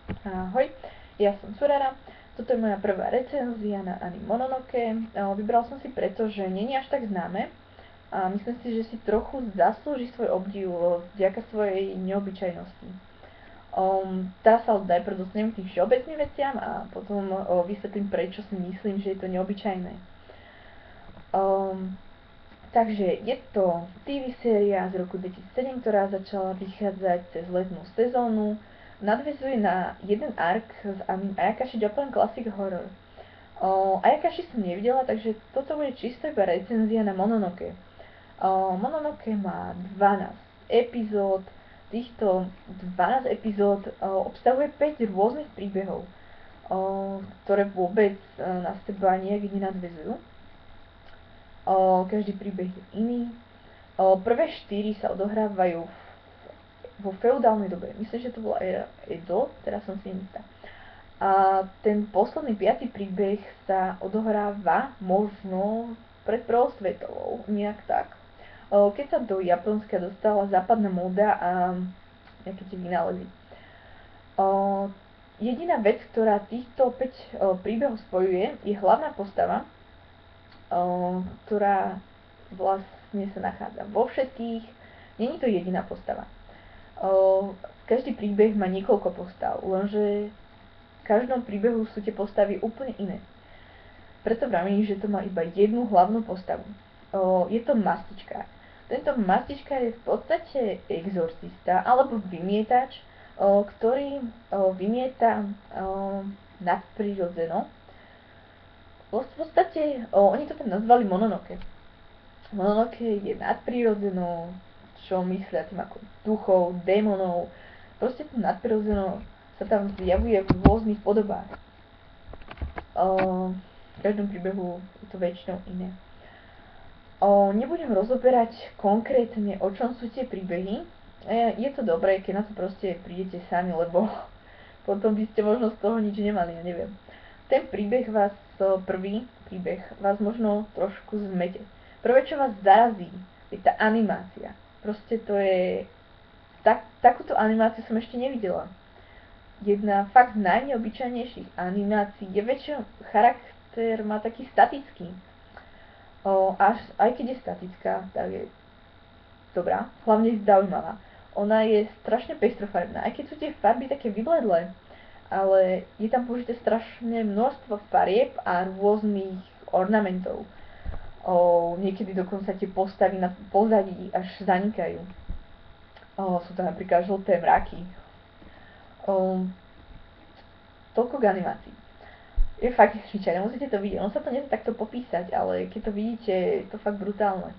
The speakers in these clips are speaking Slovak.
Ahoj, ja som Surara. Toto je moja prvá recenzia na anime Mononoke. Vybral som si preto, že nie je až tak známe a myslím si, že si trochu zaslúži svoj obdiv vďaka svojej neobyčajnosti. Teraz sa najprv dostanem k tým všeobecným veciam a potom vysvetlím, prečo si myslím, že je to neobyčajné. Takže je to TV séria z roku 2007, ktorá začala vychádzať cez letnú sezónu. Nadväzuje na jeden ark z anime Ayakashi Japan Classic Horror. Ayakashi som nevidela, takže toto bude čisto iba recenzia na Mononoke. Mononoke má 12 epizód. Týchto 12 epizód obsahuje 5 rôznych príbehov, ktoré vôbec na seba nejak nenadväzujú. Každý príbeh je iný. Prvé 4 sa odohrávajú vo feudálnej dobe. Myslím, že to bola éra Edo, teraz som si istá. A ten posledný 5. príbeh sa odohráva možno pred prvou svetovou, nejak tak. Keď sa do Japonska dostala západná móda a nejaké tie vynálezy. Jediná vec, ktorá týchto 5 príbehov spojuje, je hlavná postava, ktorá vlastne sa nachádza vo všetkých. Není to jediná postava. Každý príbeh má niekoľko postav, lenže v každom príbehu sú tie postavy úplne iné. Preto vravím, že to má iba jednu hlavnú postavu. Je to mastičkár. Tento mastičkár je v podstate exorcista alebo vymietač, ktorý vymieta nadprirodzeno. V podstate oni to tam nazvali Mononoke. Mononoke je nadprirodzeno, čo myslia tým ako duchov, démonov. Proste to nadprirodzeno sa tam zjavuje v rôznych podobách. V každom príbehu je to väčšinou iné. Nebudem rozoberať konkrétne, o čom sú tie príbehy. Je to dobré, keď na to proste prídete sami, lebo potom by ste možno z toho nič nemali, ja neviem. Ten príbeh vás, prvý príbeh vás možno trošku zmete. Prvé, čo vás zarazí, je tá animácia. Proste to je... takúto animáciu som ešte nevidela. Jedna fakt z najneobyčajnejších animácií je väčšinou charakter má taký statický. Aj keď je statická, tak je dobrá, hlavne je zaujímavá. Ona je strašne pestrofarebná, aj keď sú tie farby také vybledlé, ale je tam použité strašne množstvo farieb a rôznych ornamentov. Niekedy dokonca tie postavy na pozadí až zanikajú. Sú to napríklad žlté mraky. Toľko k animácii. Je fakt zvyčajné, musíte to vidieť. On sa to nedá takto popísať, ale keď to vidíte, je to fakt brutálne.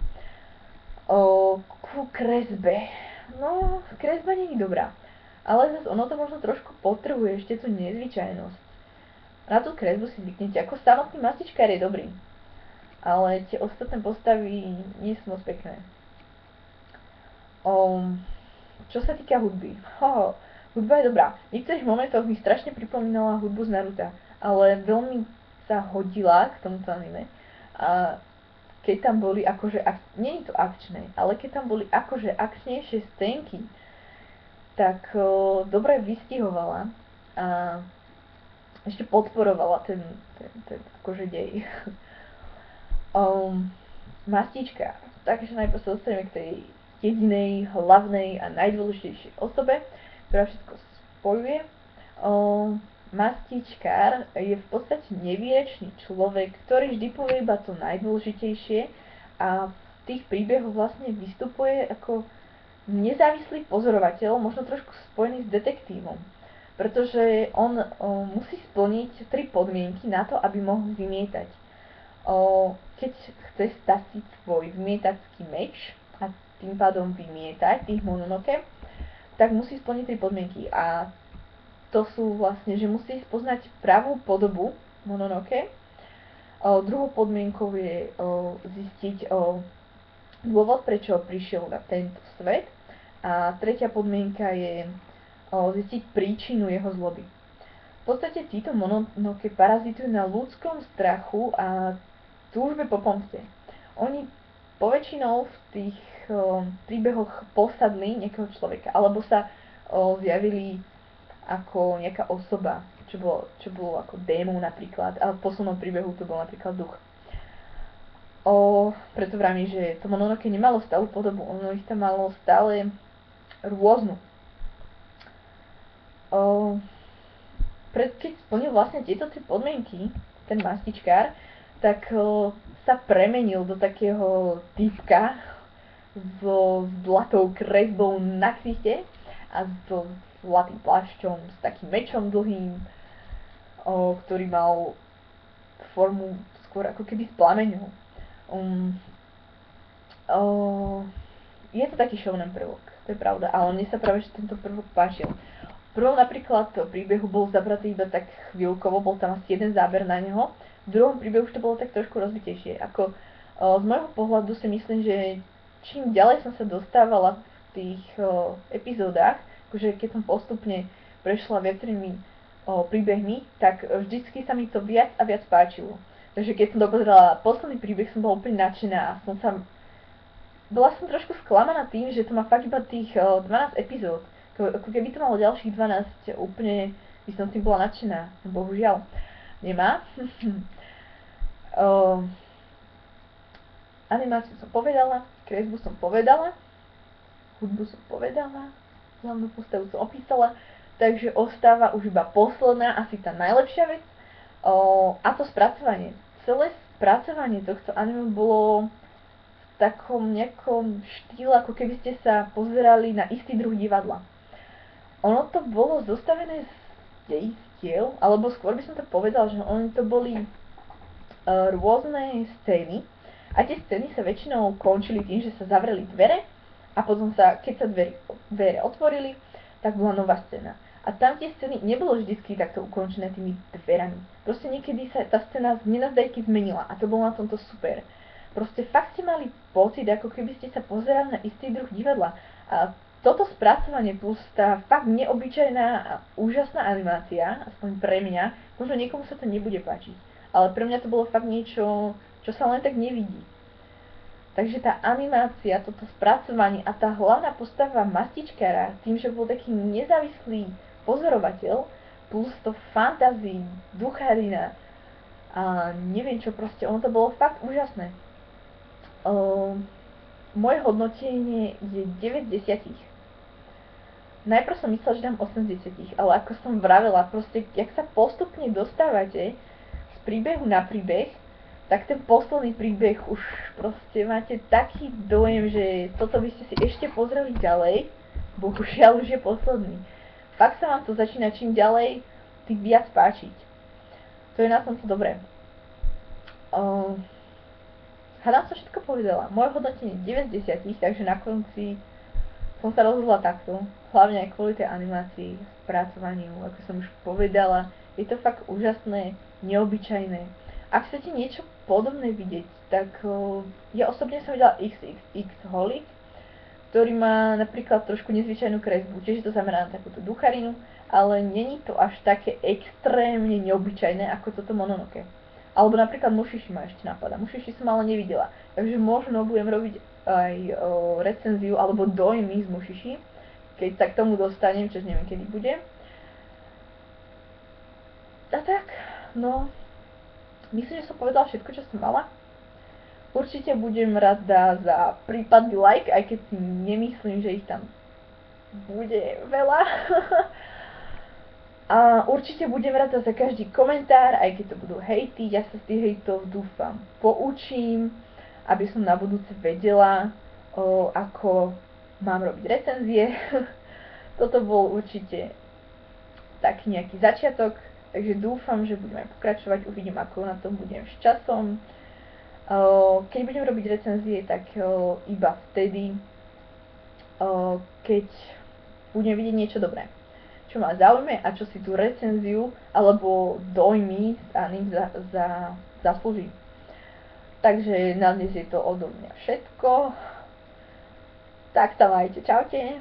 Ku kresbe. No, kresba nie je dobrá. Ale zase ono to možno trošku potrhuje ešte tú nezvyčajnosť. Na tú kresbu si zvyknete. Ako samotný mastičkár je dobrý. Ale tie ostatné postavy nie sú moc pekné. Čo sa týka hudby. Hudba je dobrá. V niektorých momentoch mi strašne pripomínala hudbu z Naruta, ale veľmi sa hodila k tomuto anime. A keď tam boli akože, nie je to akčné, ale keď tam boli akože akčnejšie scénky, tak dobre vystihovala a ešte podporovala ten akože dej. Mastička. Takže najprv sa dostaneme k tej jedinej, hlavnej a najdôležitejšej osobe, ktorá všetko spojuje. Mastičkár je v podstate nevýrečný človek, ktorý vždy povie iba to najdôležitejšie a v tých príbehoch vlastne vystupuje ako nezávislý pozorovateľ, možno trošku spojený s detektívom. Pretože on musí splniť 3 podmienky na to, aby mohol vymietať. Keď chce stasiť svoj vymietacký meč a tým pádom vymietať tých Mononoke, tak musí splniť 3 podmienky. A to sú vlastne, že musí spoznať pravú podobu Mononoke. Druhou podmienkou je zistiť dôvod, prečo prišiel na tento svet. A tretia podmienka je zistiť príčinu jeho zloby. V podstate títo Mononoke parazitujú na ľudskom strachu a túžbe po pomste. Oni poväčšinou v tých príbehoch posadli nejakého človeka, alebo sa zjavili ako nejaká osoba, čo bolo ako démon napríklad, ale v poslednom príbehu to bol napríklad duch. Preto vravím, že to Mononoke nemalo stálu podobu, ono ich tam malo stále rôznu. Keď splnil vlastne tieto tri podmienky, ten mastičkár, tak sa premenil do takého typka so zlatou kresbou na ksichte a so zlatým plášťom, s takým mečom dlhým, ktorý mal formu skôr ako keby z plameňu. Je to taký shonen prvok, to je pravda, ale mne sa práve že tento prvok páčil. V prvom napríklad príbehu bol zabratý iba tak chvíľkovo, bol tam asi jeden záber na neho. V druhom príbehu už to bolo tak trošku rozbitejšie. Z môjho pohľadu si myslím, že čím ďalej som sa dostávala v tých epizódach, akože keď som postupne prešla viacerými príbehmi, tak vždycky sa mi to viac a viac páčilo. Takže keď som dopozerala posledný príbeh, som bola úplne nadšená a bola som trošku sklamaná tým, že to má fakt iba tých 12 epizód. Ako keby to malo ďalších 12, úplne by som s tým bola nadšená. Bohužiaľ, nemá. Animáciu som povedala, kresbu som povedala, hudbu som povedala, hlavnú postavu som opísala, takže ostáva už iba posledná, asi tá najlepšia vec, a to spracovanie. Celé spracovanie tohto anime bolo v takom nejakom štýle, ako keby ste sa pozerali na istý druh divadla. Ono to bolo zostavené z dejistiel, alebo skôr by som to povedal, že oni to boli rôzne scény a tie scény sa väčšinou končili tým, že sa zavreli dvere a potom keď sa dvere otvorili, tak bola nová scéna. A tam tie scény nebolo vždycky takto ukončené tými dverami. Proste niekedy sa tá scéna z nenazdajky zmenila a to bolo na tomto super. Proste fakt ste mali pocit, ako keby ste sa pozerali na istý druh divadla. A toto spracovanie plus tá fakt neobyčajná a úžasná animácia, aspoň pre mňa, možno niekomu sa to nebude páčiť, ale pre mňa to bolo fakt niečo, čo sa len tak nevidí. Takže tá animácia, toto spracovanie a tá hlavná postava mastičkára, tým, že bol taký nezávislý pozorovateľ, plus to fantasy, ducharina a neviem čo proste, ono to bolo fakt úžasné. Moje hodnotenie je 9 z 10. Najprv som myslela, že dám 8 z 10, ale ako som vravela, proste, jak sa postupne dostávate z príbehu na príbeh, tak ten posledný príbeh už proste máte taký dojem, že toto by ste si ešte pozreli ďalej, bohužiaľ už je posledný. Fakt sa vám to začína čím ďalej, tým viac páčiť. To je na tomto dobré. Hádam som všetko povedala. Moje hodnotenie 9 z 10, takže na konci som sa rozhodla takto. Hlavne aj kvôli tej animácii, spracovaniu, ako som už povedala. Je to fakt úžasné, neobyčajné. Ak chcete niečo podobné vidieť, tak ja osobne som videla XXX Holic, ktorý má napríklad trošku nezvyčajnú kresbu. Tiež je to zamerané na takúto ducharinu, ale není to až také extrémne neobyčajné ako toto Mononoke. Alebo napríklad Mushishi ma ešte napadá. Mushishi som ale nevidela. Takže možno budem robiť aj recenziu alebo dojmy z Mushishi, keď sa k tomu dostanem, čo neviem kedy bude. A tak, no, myslím, že som povedala všetko, čo som mala. Určite budem rada za prípadný like, aj keď si nemyslím, že ich tam bude veľa. A určite budem rada za každý komentár, aj keď to budú hejty. Ja sa z tých hejtov dúfam poučím, aby som na budúce vedela, ako mám robiť recenzie. Toto bol určite taký nejaký začiatok, takže dúfam, že budeme pokračovať, uvidím, ako na tom budem s časom. Keď budem robiť recenzie, tak iba vtedy, keď budem vidieť niečo dobré, čo ma zaujme a čo si tú recenziu alebo dojmy z anim zaslúži. Takže na dnes je to odo mňa všetko. Tak sa majte, čaute.